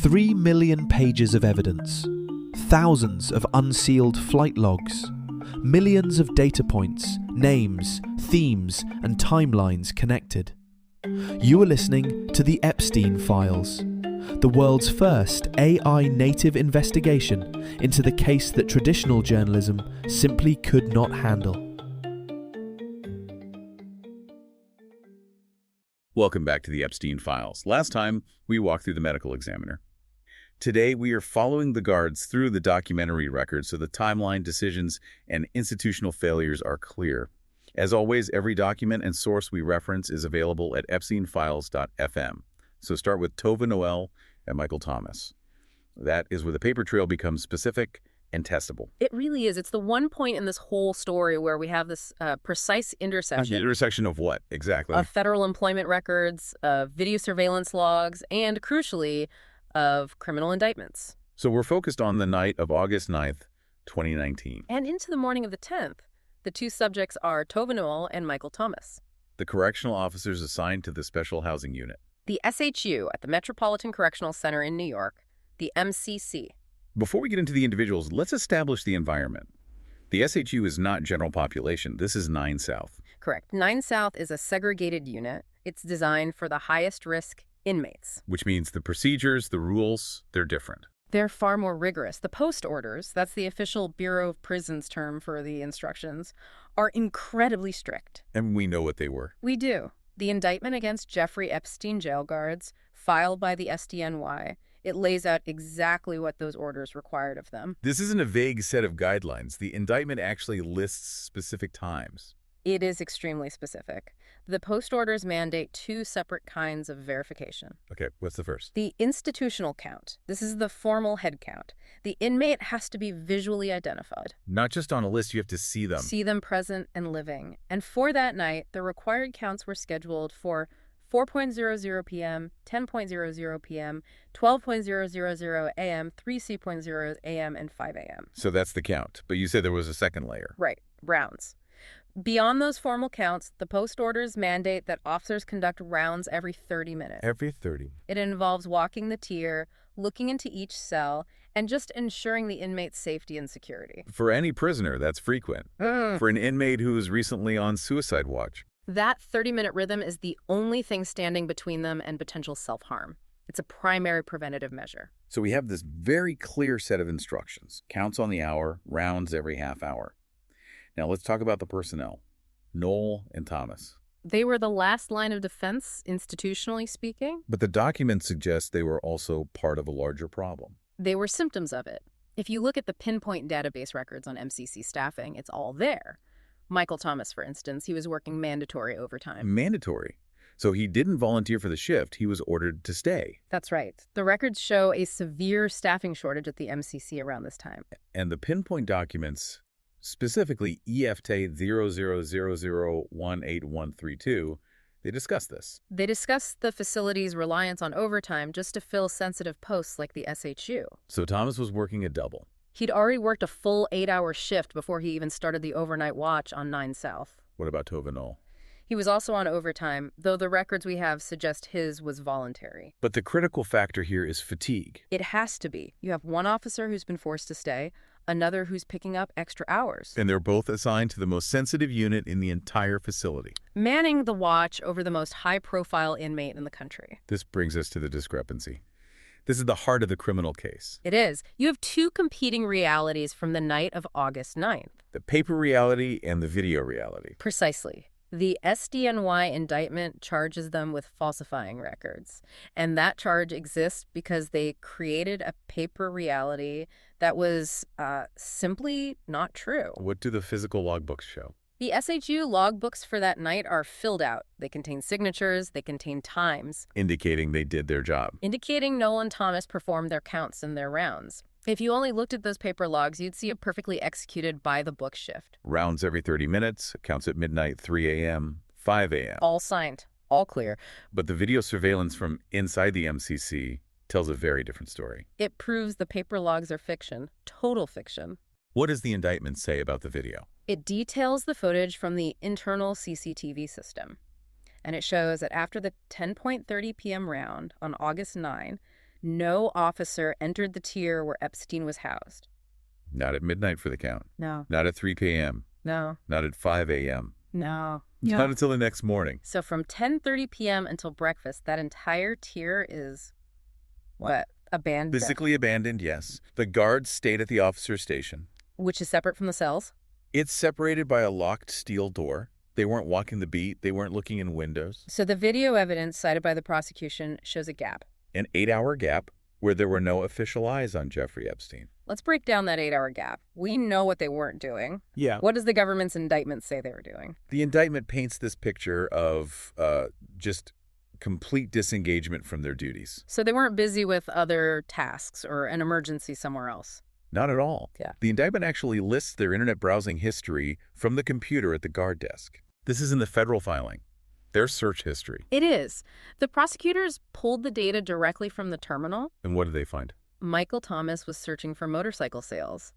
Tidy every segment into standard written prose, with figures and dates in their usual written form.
3 million pages of evidence, thousands of unsealed flight logs, millions of data points, names, themes, and timelines connected. You are listening to the Epstein Files, the world's first AI-native investigation into the case that traditional journalism simply could not handle. Welcome back to the Epstein Files. Last time, we walked through the medical examiner. Today, we are following the guards through the documentary records so the timeline, decisions, and institutional failures are clear. As always, every document and source we reference is available at epsteinfiles.fm. So start with Tova, Noel, and Michael Thomas. That is where the paper trail becomes specific and testable. It really is. It's the one point in this whole story where we have this precise intersection. The intersection of what, exactly? Of federal employment records, of video surveillance logs, and, crucially, of criminal indictments. So we're focused on the night of August 9th, 2019. And into the morning of the 10th. The two subjects are Tova Noel and Michael Thomas, The correctional officers assigned to the Special Housing Unit. The SHU at the Metropolitan Correctional Center in New York, the MCC. Before we get into the individuals, let's establish the environment. The SHU is not general population. This is 9 South. Correct. 9 South is a segregated unit. It's designed for the highest risk inmates. Which means the procedures, the rules, they're different. They're far more rigorous. The post orders, that's the official Bureau of Prisons term for the instructions, are incredibly strict. And we know what they were. We do. The indictment against Jeffrey Epstein jail guards, filed by the SDNY, it lays out exactly what those orders required of them. This isn't a vague set of guidelines. The indictment actually lists specific times. It is extremely specific. The post orders mandate two separate kinds of verification. Okay, what's the first? The institutional count. This is the formal head count. The inmate has to be visually identified. Not just on a list, you have to see them. See them present and living. And for that night, the required counts were scheduled for 4:00 p.m., 10:00 p.m., 12:00 a.m., 3:00 a.m., and 5 a.m. So that's the count. But you said there was a second layer. Right, rounds. Beyond those formal counts, the post orders mandate that officers conduct rounds every 30 minutes. Every 30. It involves walking the tier, looking into each cell, and just ensuring the inmate's safety and security. For any prisoner, that's frequent. For an inmate who is recently on suicide watch. That 30-minute rhythm is the only thing standing between them and potential self-harm. It's a primary preventative measure. So we have this very clear set of instructions. Counts on the hour, rounds every half hour. Now let's talk about the personnel. Noel and Thomas. They were the last line of defense, institutionally speaking. But the documents suggest they were also part of a larger problem. They were symptoms of it. If you look at the pinpoint database records on MCC staffing, it's all there. Michael Thomas, for instance, he was working mandatory overtime. Mandatory? So he didn't volunteer for the shift. He was ordered to stay. That's right. The records show a severe staffing shortage at the MCC around this time. And the pinpoint documents, specifically EFTA 0000181132, they discuss this. They discuss the facility's reliance on overtime just to fill sensitive posts like the SHU. So Thomas was working a double. He'd already worked a full 8-hour shift before he even started the overnight watch on 9 South. What about Tova Noel? He was also on overtime, though the records we have suggest his was voluntary. But the critical factor here is fatigue. It has to be. You have one officer who's been forced to stay, another who's picking up extra hours. And they're both assigned to the most sensitive unit in the entire facility. Manning the watch over the most high-profile inmate in the country. This brings us to the discrepancy. This is the heart of the criminal case. It is. You have two competing realities from the night of August 9th. The paper reality and the video reality. Precisely. The SDNY indictment charges them with falsifying records. And that charge exists because they created a paper reality that was simply not true. What do the physical logbooks show? The SHU logbooks for that night are filled out. They contain signatures, they contain times. Indicating they did their job. Indicating Noel and Thomas performed their counts and their rounds. If you only looked at those paper logs, you'd see it perfectly executed by the book shift. Rounds every 30 minutes, counts at midnight, 3 a.m., 5 a.m. All signed, all clear. But the video surveillance from inside the MCC tells a very different story. It proves the paper logs are fiction, total fiction. What does the indictment say about the video? It details the footage from the internal CCTV system. And it shows that after the 10:30 p.m. round on August 9, No officer entered the tier where Epstein was housed. Not at midnight for the count. No. Not at 3 p.m. No. Not at 5 a.m. No. Not until the next morning. So from 10:30 p.m. until breakfast, that entire tier is what? Abandoned. Physically abandoned, yes. The guards stayed at the officer's station. Which is separate from the cells? It's separated by a locked steel door. They weren't walking the beat. They weren't looking in windows. So the video evidence cited by the prosecution shows a gap. An 8-hour gap where there were no official eyes on Jeffrey Epstein. Let's break down that 8-hour gap. We know what they weren't doing. Yeah. What does the government's indictment say they were doing? The indictment paints this picture of just complete disengagement from their duties. So they weren't busy with other tasks or an emergency somewhere else. Not at all. Yeah. The indictment actually lists their internet browsing history from the computer at the guard desk. This is in the federal filing. Their search history. It is. The prosecutors pulled the data directly from the terminal. And what did they find? Michael Thomas was searching for motorcycle sales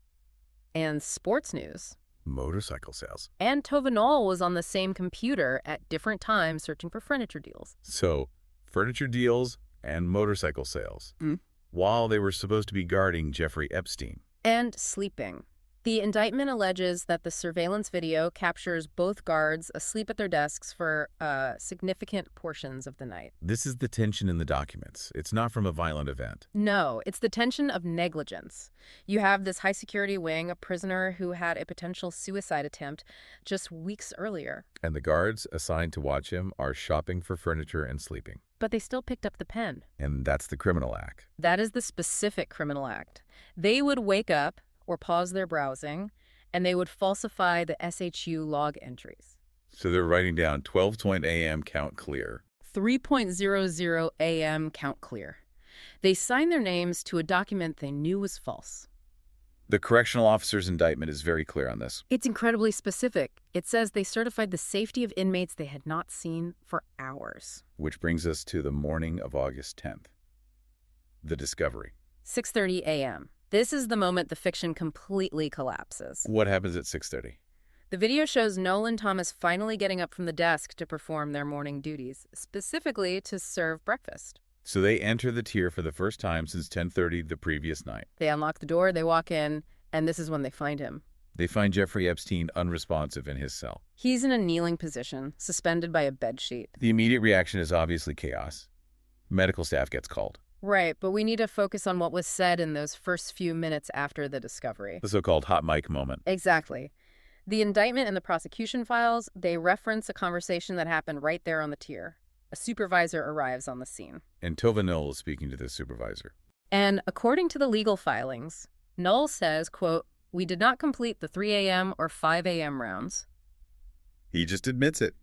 and sports news. Motorcycle sales. And Tova Noel was on the same computer at different times searching for furniture deals. So, furniture deals and motorcycle sales. While they were supposed to be guarding Jeffrey Epstein. And sleeping. The indictment alleges that the surveillance video captures both guards asleep at their desks for significant portions of the night. This is the tension in the documents. It's not from a violent event. No, it's the tension of negligence. You have this high-security wing, a prisoner who had a potential suicide attempt just weeks earlier. And the guards assigned to watch him are shopping for furniture and sleeping. But they still picked up the pen. And that's the criminal act. That is the specific criminal act. They would wake up or pause their browsing, and they would falsify the SHU log entries. So they're writing down 12:20 a.m. count clear. 3:00 a.m. count clear. They signed their names to a document they knew was false. The correctional officer's indictment is very clear on this. It's incredibly specific. It says they certified the safety of inmates they had not seen for hours. Which brings us to the morning of August 10th. The discovery. 6:30 a.m. This is the moment the fiction completely collapses. What happens at 6:30? The video shows Noel and Thomas finally getting up from the desk to perform their morning duties, specifically to serve breakfast. So they enter the tier for the first time since 10:30 the previous night. They unlock the door, they walk in, and this is when they find him. They find Jeffrey Epstein unresponsive in his cell. He's in a kneeling position, suspended by a bedsheet. The immediate reaction is obviously chaos. Medical staff gets called. Right, but we need to focus on what was said in those first few minutes after the discovery. The so-called hot mic moment. Exactly. The indictment and the prosecution files, they reference a conversation that happened right there on the tier. A supervisor arrives on the scene. And Tova Noel is speaking to this supervisor. And according to the legal filings, Noel says, quote, "We did not complete the 3 a.m. or 5 a.m. rounds." He just admits it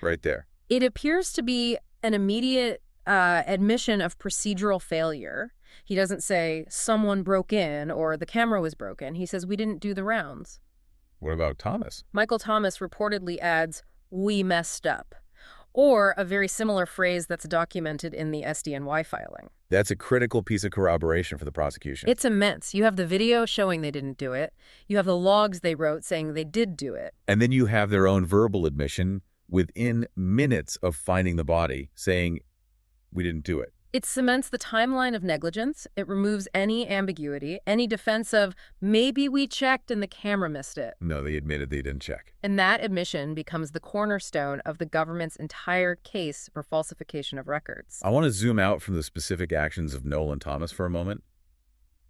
right there. It appears to be an immediate admission of procedural failure. He doesn't say someone broke in or the camera was broken. He says we didn't do the rounds. What about Thomas? Michael Thomas reportedly adds, "We messed up," or a very similar phrase that's documented in the SDNY filing. That's a critical piece of corroboration for the prosecution. It's immense. You have the video showing they didn't do it. You have the logs they wrote saying they did do it. And then you have their own verbal admission within minutes of finding the body saying, we didn't do it. It cements the timeline of negligence. It removes any ambiguity, any defense of maybe we checked and the camera missed it. No, they admitted they didn't check. And that admission becomes the cornerstone of the government's entire case for falsification of records. I want to zoom out from the specific actions of Noel and Thomas for a moment.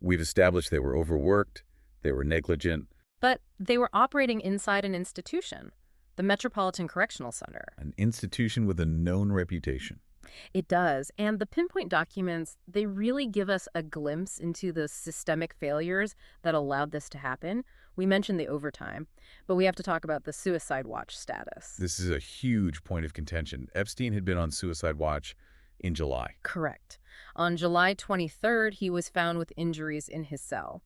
We've established they were overworked, they were negligent. But they were operating inside an institution, the Metropolitan Correctional Center. An institution with a known reputation. It does. And the pinpoint documents, they really give us a glimpse into the systemic failures that allowed this to happen. We mentioned the overtime, but we have to talk about the suicide watch status. This is a huge point of contention. Epstein had been on suicide watch in July. Correct. On July 23rd, he was found with injuries in his cell.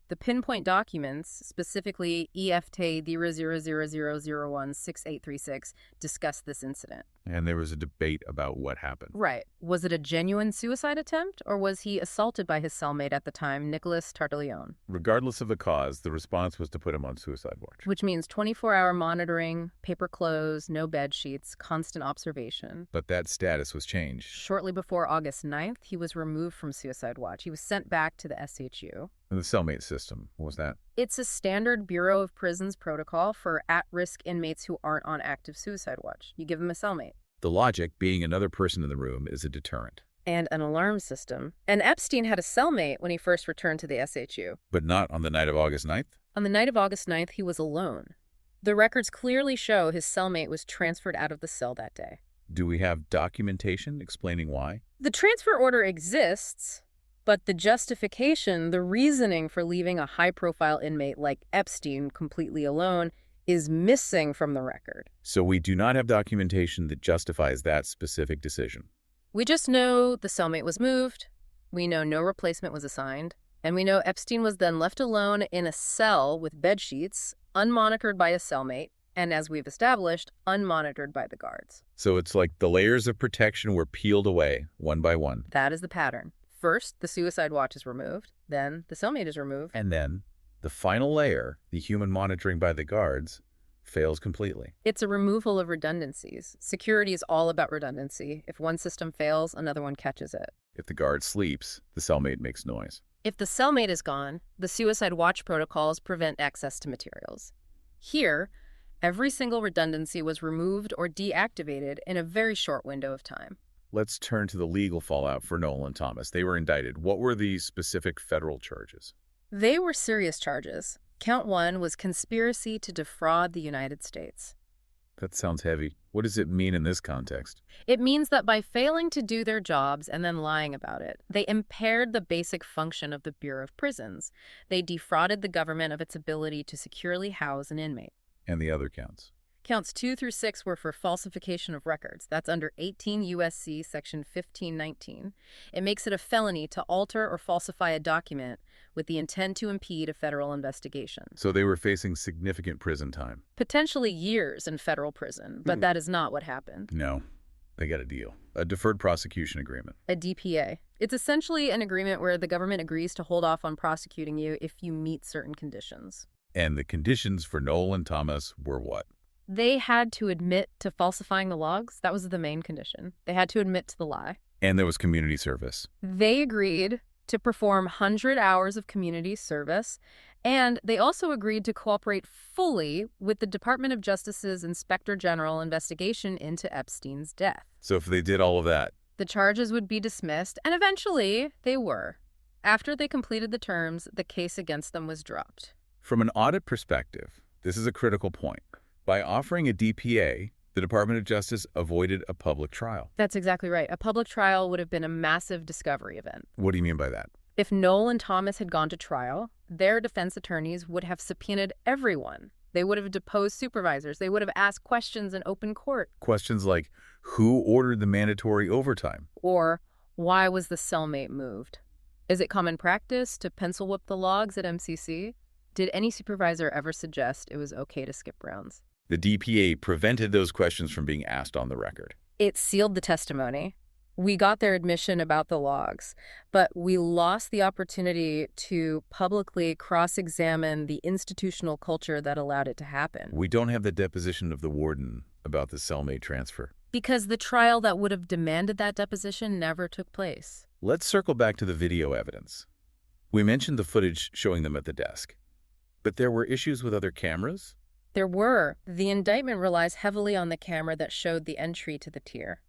The pinpoint documents, specifically EFTA 00000016836, discuss this incident. And there was a debate about what happened. Right. Was it a genuine suicide attempt, or was he assaulted by his cellmate at the time, Nicholas Tartaglione? Regardless of the cause, the response was to put him on suicide watch. Which means 24-hour monitoring, paper clothes, no bed sheets, constant observation. But that status was changed. Shortly before August 9th, he was removed from suicide watch. He was sent back to the SHU. And the cellmate system, what was that? It's a standard Bureau of Prisons protocol for at-risk inmates who aren't on active suicide watch. You give them a cellmate. The logic being another person in the room is a deterrent. And an alarm system. And Epstein had a cellmate when he first returned to the SHU. But not on the night of August 9th? On the night of August 9th, he was alone. The records clearly show his cellmate was transferred out of the cell that day. Do we have documentation explaining why? The transfer order exists, but the justification, the reasoning for leaving a high-profile inmate like Epstein completely alone is missing from the record. So we do not have documentation that justifies that specific decision. We just know the cellmate was moved, we know no replacement was assigned, and we know Epstein was then left alone in a cell with bed sheets, unmonitored by a cellmate, and as we've established, unmonitored by the guards. So it's like the layers of protection were peeled away, one by one. That is the pattern. First, the suicide watch is removed, then the cellmate is removed. And then the final layer, the human monitoring by the guards, fails completely. It's a removal of redundancies. Security is all about redundancy. If one system fails, another one catches it. If the guard sleeps, the cellmate makes noise. If the cellmate is gone, the suicide watch protocols prevent access to materials. Here, every single redundancy was removed or deactivated in a very short window of time. Let's turn to the legal fallout for Noel and Thomas. They were indicted. What were the specific federal charges? They were serious charges. Count 1 was conspiracy to defraud the United States. That sounds heavy. What does it mean in this context? It means that by failing to do their jobs and then lying about it, they impaired the basic function of the Bureau of Prisons. They defrauded the government of its ability to securely house an inmate. And the other counts? Counts 2 through 6 were for falsification of records. That's under 18 U.S.C. Section 1519. It makes it a felony to alter or falsify a document with the intent to impede a federal investigation. So they were facing significant prison time. Potentially years in federal prison, but that is not what happened. No, they got a deal. A deferred prosecution agreement. A DPA. It's essentially an agreement where the government agrees to hold off on prosecuting you if you meet certain conditions. And the conditions for Noel and Thomas were what? They had to admit to falsifying the logs. That was the main condition. They had to admit to the lie. And there was community service. They agreed to perform 100 hours of community service, and they also agreed to cooperate fully with the Department of Justice's Inspector General investigation into Epstein's death. So if they did all of that, the charges would be dismissed, and eventually they were. After they completed the terms, the case against them was dropped. From an audit perspective, this is a critical point. By offering a DPA, the Department of Justice avoided a public trial. That's exactly right. A public trial would have been a massive discovery event. What do you mean by that? If Noel and Thomas had gone to trial, their defense attorneys would have subpoenaed everyone. They would have deposed supervisors. They would have asked questions in open court. Questions like, who ordered the mandatory overtime? Or, why was the cellmate moved? Is it common practice to pencil whip the logs at MCC? Did any supervisor ever suggest it was okay to skip rounds? The DPA prevented those questions from being asked on the record. It sealed the testimony. We got their admission about the logs, but we lost the opportunity to publicly cross-examine the institutional culture that allowed it to happen. We don't have the deposition of the warden about the cellmate transfer. Because the trial that would have demanded that deposition never took place. Let's circle back to the video evidence. We mentioned the footage showing them at the desk. But there were issues with other cameras? There were. The indictment relies heavily on the camera that showed the entry to the tier.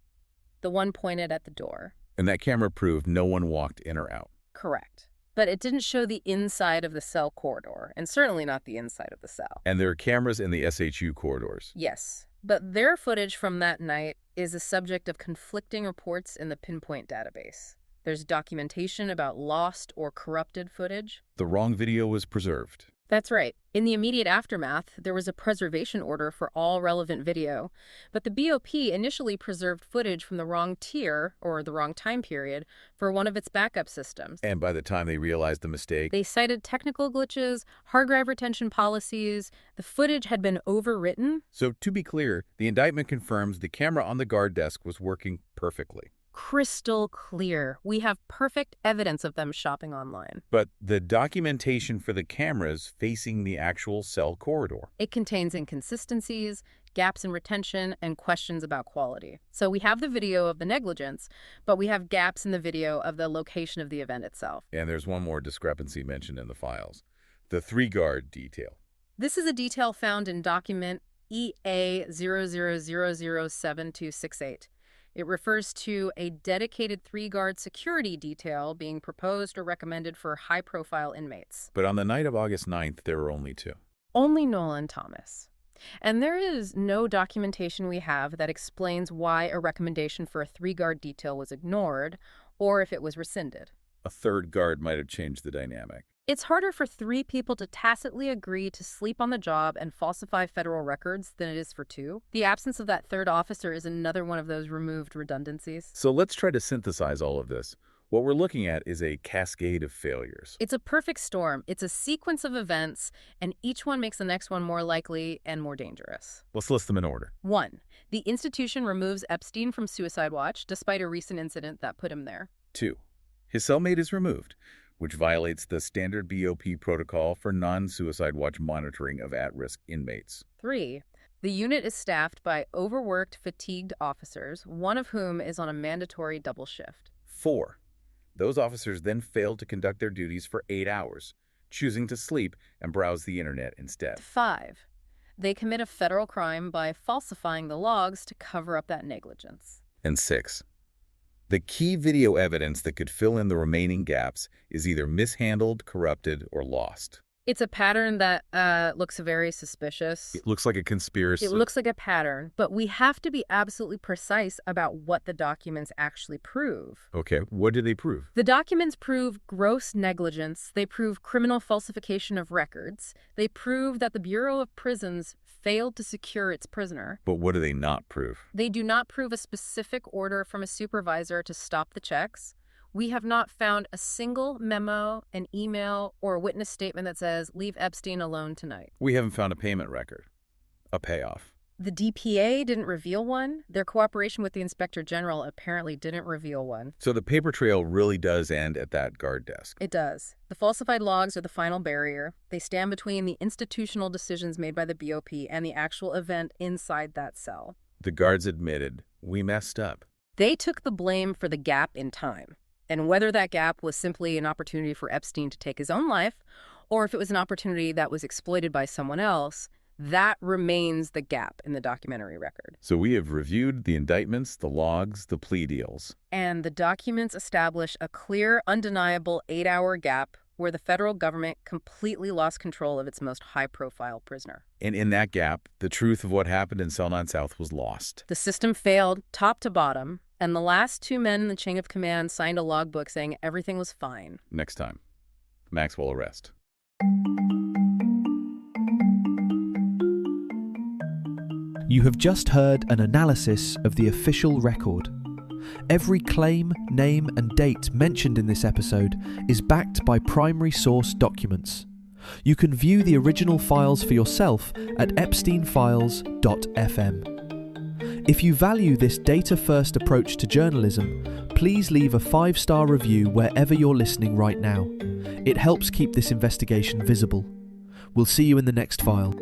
The one pointed at the door. And that camera proved no one walked in or out. Correct. But it didn't show the inside of the cell corridor, and certainly not the inside of the cell. And there are cameras in the SHU corridors. Yes. But their footage from that night is a subject of conflicting reports in the Pinpoint database. There's documentation about lost or corrupted footage. The wrong video was preserved. That's right. In the immediate aftermath, there was a preservation order for all relevant video, but the BOP initially preserved footage from the wrong tier, or the wrong time period, for one of its backup systems. And by the time they realized the mistake, They cited technical glitches, hard drive retention policies. The footage had been overwritten. So to be clear, the indictment confirms the camera on the guard desk was working perfectly. Crystal clear. We have perfect evidence of them shopping online. But the documentation for the cameras facing the actual cell corridor. It contains inconsistencies, gaps in retention, and questions about quality. So we have the video of the negligence, but we have gaps in the video of the location of the event itself. And there's one more discrepancy mentioned in the files. The 3-guard detail. This is a detail found in document EA00007268. It refers to a dedicated 3-guard security detail being proposed or recommended for high-profile inmates. But on the night of August 9th, there were only 2. Only Noel and Thomas. And there is no documentation we have that explains why a recommendation for a 3-guard detail was ignored or if it was rescinded. A 3rd guard might have changed the dynamic. It's harder for 3 people to tacitly agree to sleep on the job and falsify federal records than it is for 2. The absence of that 3rd officer is another one of those removed redundancies. So let's try to synthesize all of this. What we're looking at is a cascade of failures. It's a perfect storm. It's a sequence of events, and each one makes the next one more likely and more dangerous. Let's list them in order. 1. The institution removes Epstein from Suicide Watch, despite a recent incident that put him there. 2. His cellmate is removed, which violates the standard BOP protocol for non-suicide watch monitoring of at-risk inmates. 3. The unit is staffed by overworked, fatigued officers, one of whom is on a mandatory double shift. 4. Those officers then failed to conduct their duties for 8 hours, choosing to sleep and browse the internet instead. 5. They commit a federal crime by falsifying the logs to cover up that negligence. And 6. The key video evidence that could fill in the remaining gaps is either mishandled, corrupted, or lost. It's a pattern that looks very suspicious. It looks like a conspiracy. It looks like a pattern, but we have to be absolutely precise about what the documents actually prove. Okay, what do they prove? The documents prove gross negligence. They prove criminal falsification of records. They prove that the Bureau of Prisons failed to secure its prisoner. But what do they not prove? They do not prove a specific order from a supervisor to stop the checks. We have not found a single memo, an email, or a witness statement that says, leave Epstein alone tonight. We haven't found a payment record, a payoff. The DPA didn't reveal one. Their cooperation with the Inspector General apparently didn't reveal one. So the paper trail really does end at that guard desk. It does. The falsified logs are the final barrier. They stand between the institutional decisions made by the BOP and the actual event inside that cell. The guards admitted, we messed up. They took the blame for the gap in time. And whether that gap was simply an opportunity for Epstein to take his own life, or if it was an opportunity that was exploited by someone else, that remains the gap in the documentary record. So we have reviewed the indictments, the logs, the plea deals. And the documents establish a clear, undeniable 8-hour gap where the federal government completely lost control of its most high-profile prisoner. And in that gap, the truth of what happened in Cell 9 South was lost. The system failed top to bottom, and the last 2 men in the chain of command signed a logbook saying everything was fine. Next time, Maxwell arrest. You have just heard an analysis of the official record. Every claim, name, and date mentioned in this episode is backed by primary source documents. You can view the original files for yourself at epsteinfiles.fm. If you value this data-first approach to journalism, please leave a 5-star review wherever you're listening right now. It helps keep this investigation visible. We'll see you in the next file.